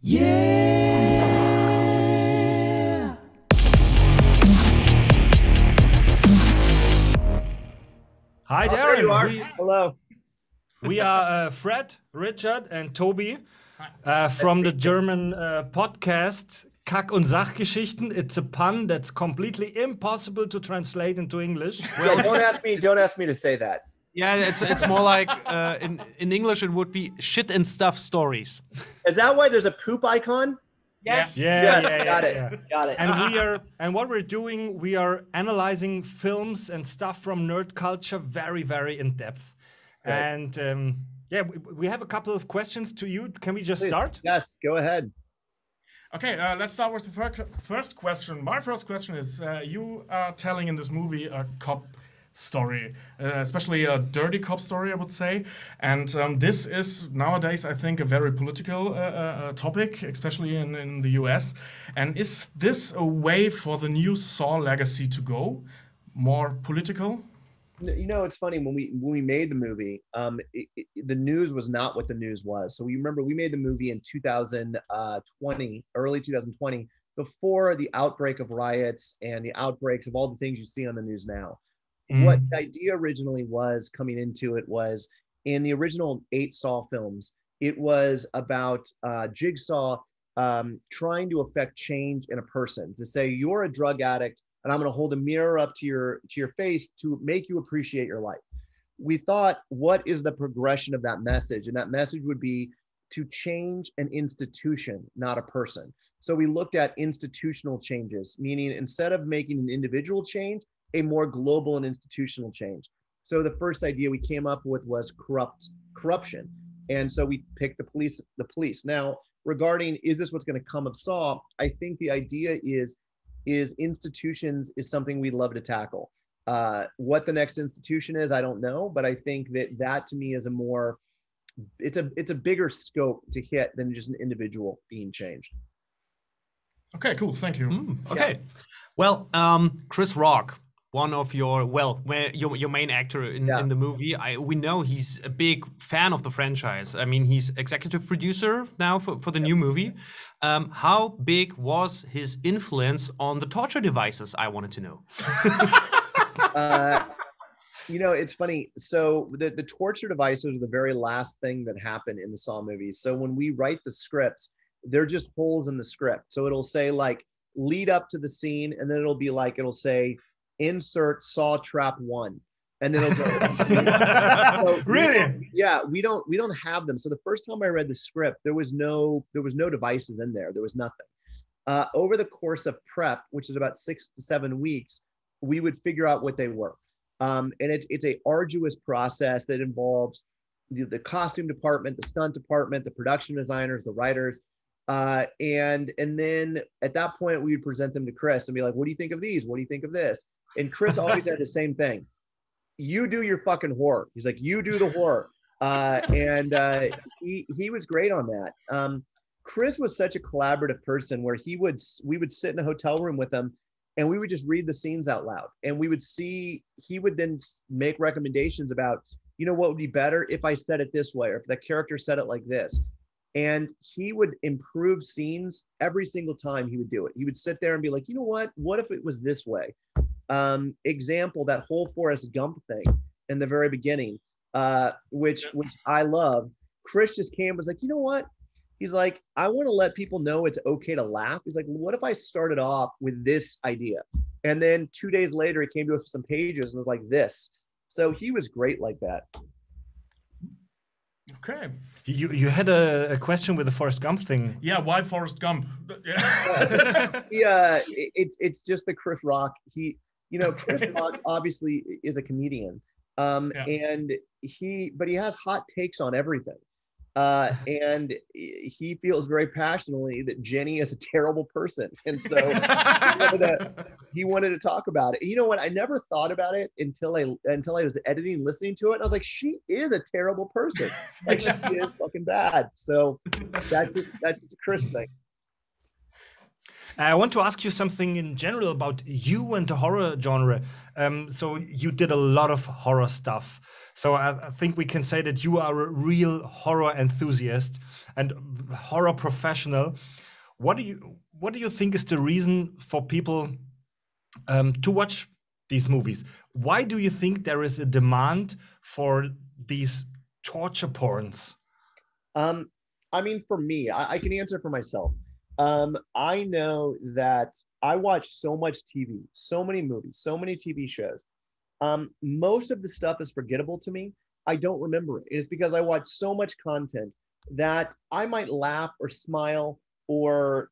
Yeah. Hi, There Darren. you are. Hello. We are Fred, Richard, and Toby from the German podcast Kack und Sachgeschichten. It's a pun that's completely impossible to translate into English. Well, don't ask me to say that. Yeah, it's more like in English it would be shit and stuff stories. Is that why there's a poop icon? Yes. Yeah. Got it. And what we're doing, we are analyzing films and stuff from nerd culture very, very in depth. Right. And we have a couple of questions to you. Can we just Please. start? Yes, go ahead. Okay, let's start with the first question. My first question is, you are telling in this movie a cop story, especially a dirty cop story, I would say. And this is nowadays, I think, a very political topic, especially in the US. And is this a way for the new Saw legacy to go? More political? You know, it's funny, when we made the movie, the news was not what the news was. So we remember we made the movie in 2020, early 2020, before the outbreak of riots and the outbreaks of all the things you see on the news now. What the idea originally was coming into it was, in the original 8 Saw films, it was about Jigsaw trying to affect change in a person, to say, you're a drug addict and I'm going to hold a mirror up to your face to make you appreciate your life. We thought, what is the progression of that message? And that message would be to change an institution, not a person. So we looked at institutional changes, meaning instead of making an individual change, a more global and institutional change. So the first idea we came up with was corruption. And so we picked the police. Now, regarding, is this what's going to come of Saw? I think the idea is institutions is something we'd love to tackle. What the next institution is, I don't know, but I think that to me is it's a bigger scope to hit than just an individual being changed. Okay, cool. Thank you. Okay. Yeah. Well, Chris Rock, one of your main actor in the movie. We know he's a big fan of the franchise. I mean, he's executive producer now for the new movie. How big was his influence on the torture devices? I wanted to know. You know, it's funny. So the torture devices are the very last thing that happened in the Saw movies. So when we write the scripts, they're just holes in the script. So it'll say like lead up to the scene, and then it'll say insert Saw Trap 1, and then it'll go. So Really? We don't have them. So the first time I read the script, there was no devices in there. There was nothing. Over the course of prep, which is about 6 to 7 weeks, we would figure out what they were. And it's a arduous process that involves the costume department, the stunt department, the production designers, the writers. And then at that point, we would present them to Chris and be like, what do you think of these? What do you think of this? And Chris always had the same thing. You do your fucking horror. He's like, you do the horror. He was great on that. Chris was such a collaborative person where we would sit in a hotel room with him and we would just read the scenes out loud. And he would then make recommendations about, you know, what would be better if I said it this way, or if the character said it like this. And he would improve scenes every single time he would do it. He would sit there and be like, you know what if it was this way? Example, that whole Forrest Gump thing in the very beginning, which I love. Chris just came and was like, you know what? He's like, I want to let people know it's okay to laugh. He's like, what if I started off with this idea? And then 2 days later, he came to us with some pages and was like this. So he was great like that. Okay. You had a question with the Forrest Gump thing. Yeah, why Forrest Gump? Yeah, it's just the Chris Rock. Chris Rock obviously is a comedian, and he has hot takes on everything, and he feels very passionately that Jenny is a terrible person, and so he wanted to talk about it. You know what? I never thought about it until I was editing, listening to it, and I was like, she is a terrible person. Like, she is fucking bad. So that's just a Chris thing. I want to ask you something in general about you and the horror genre. So you did a lot of horror stuff. So I think we can say that you are a real horror enthusiast and horror professional. What do you think is the reason for people to watch these movies? Why do you think there is a demand for these torture porns? I mean, for me, I can answer for myself. I know that I watch so much TV, so many movies, so many TV shows. Most of the stuff is forgettable to me. I don't remember it. It's because I watch so much content that I might laugh or smile or,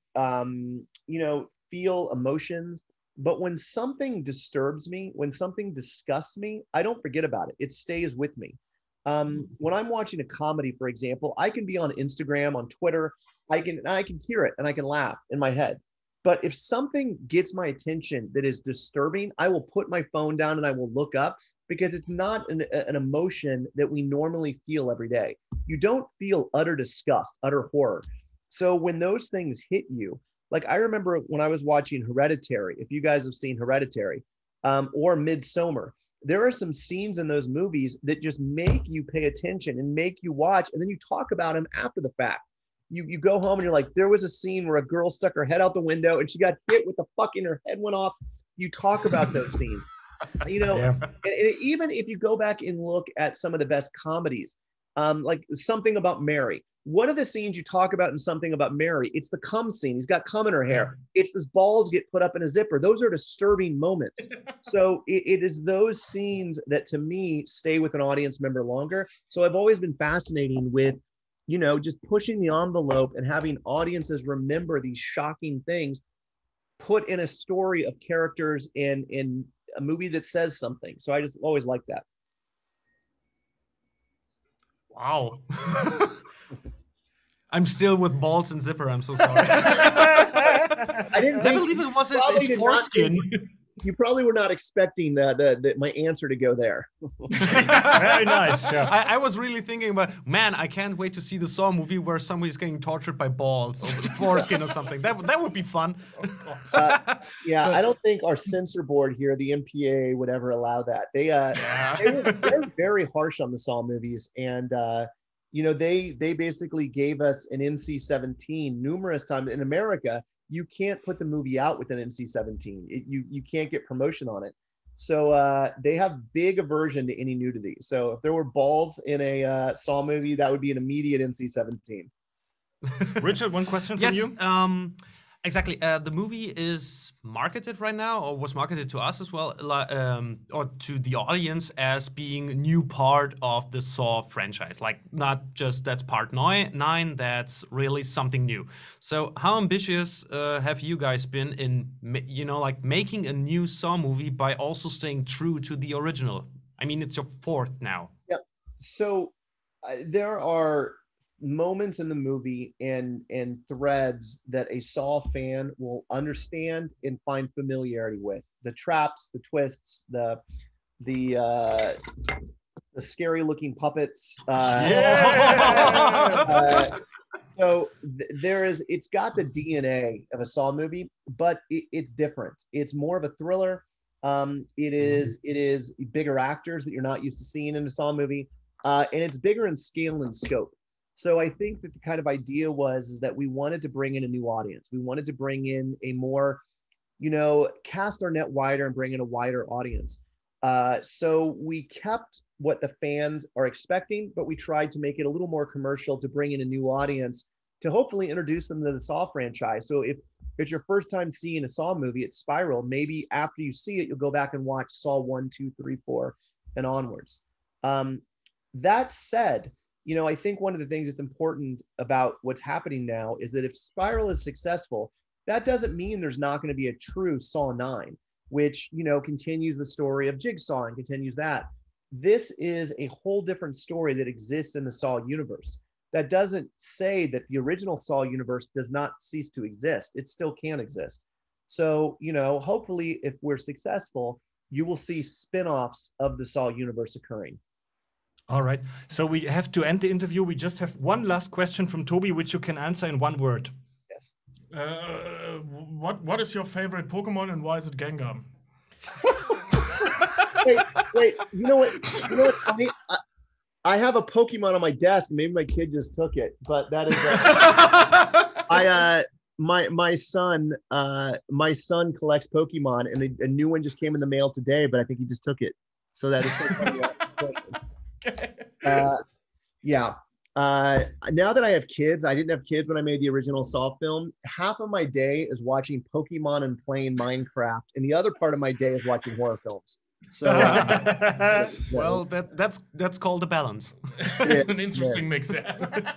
feel emotions. But when something disturbs me, when something disgusts me, I don't forget about it. It stays with me. When I'm watching a comedy, for example, I can be on Instagram, on Twitter, I can hear it and I can laugh in my head. But if something gets my attention that is disturbing, I will put my phone down and I will look up, because it's not an emotion that we normally feel every day. You don't feel utter disgust, utter horror. So when those things hit you, like I remember when I was watching Hereditary, if you guys have seen Hereditary, or Midsommar, there are some scenes in those movies that just make you pay attention and make you watch, and then you talk about them after the fact. You go home and you're like, there was a scene where a girl stuck her head out the window and she got hit with the fucking, her head went off. You talk about those scenes, and even if you go back and look at some of the best comedies, like Something About Mary. One of the scenes you talk about in Something About Mary, it's the cum scene. He's got cum in her hair. It's this balls get put up in a zipper. Those are disturbing moments. So it is those scenes that to me stay with an audience member longer. So I've always been fascinating with, just pushing the envelope and having audiences remember these shocking things put in a story of characters in a movie that says something. So I just always like that. Wow. I'm still with balls and zipper. I'm so sorry. I believe it was his foreskin. You probably were not expecting my answer to go there. Very nice. Yeah. I was really thinking about, man, I can't wait to see the Saw movie where somebody's getting tortured by balls or foreskin or something. That would be fun. I don't think our censor board here, the MPA, would ever allow that. They're very harsh on the Saw movies, and they basically gave us an NC-17 numerous times in America. You can't put the movie out with an NC-17. You can't get promotion on it. So they have big aversion to any nudity. So if there were balls in a Saw movie, that would be an immediate NC-17. Richard, one question from you. Exactly. The movie is marketed right now, or was marketed to us as well, or to the audience as being a new part of the Saw franchise. Like, not just that's part 9, that's really something new. So how ambitious have you guys been in, making a new Saw movie by also staying true to the original? I mean, it's your 4th now. Yeah. So there are moments in the movie and threads that a Saw fan will understand and find familiarity with. The traps, the twists, the scary looking puppets. It's got the DNA of a Saw movie, but it's different. It's more of a thriller. It is bigger actors that you're not used to seeing in a Saw movie, and it's bigger in scale and scope. So I think that the kind of idea is that we wanted to bring in a new audience. We wanted to bring in a more, cast our net wider and bring in a wider audience. So we kept what the fans are expecting, but we tried to make it a little more commercial to bring in a new audience to hopefully introduce them to the Saw franchise. So if it's your first time seeing a Saw movie, it's Spiral. Maybe after you see it, you'll go back and watch Saw 1, 2, 3, 4, and onwards. That said, I think one of the things that's important about what's happening now is that if Spiral is successful, that doesn't mean there's not going to be a true Saw 9, which, continues the story of Jigsaw and continues that. This is a whole different story that exists in the Saw universe. That doesn't say that the original Saw universe does not cease to exist. It still can exist. So, hopefully if we're successful, you will see spin-offs of the Saw universe occurring. All right. So we have to end the interview. We just have one last question from Toby, which you can answer in one word. Yes. What is your favorite Pokemon and why is it Gengar? Wait. You know what's funny? I have a Pokemon on my desk. Maybe my kid just took it, but that is my son collects Pokemon, and a new one just came in the mail today, but I think he just took it. So that is so funny. Yeah. Now that I have kids, I didn't have kids when I made the original Saw film. Half of my day is watching Pokemon and playing Minecraft, and the other part of my day is watching horror films. So, well, that's called a balance. It's an interesting mix. Yeah.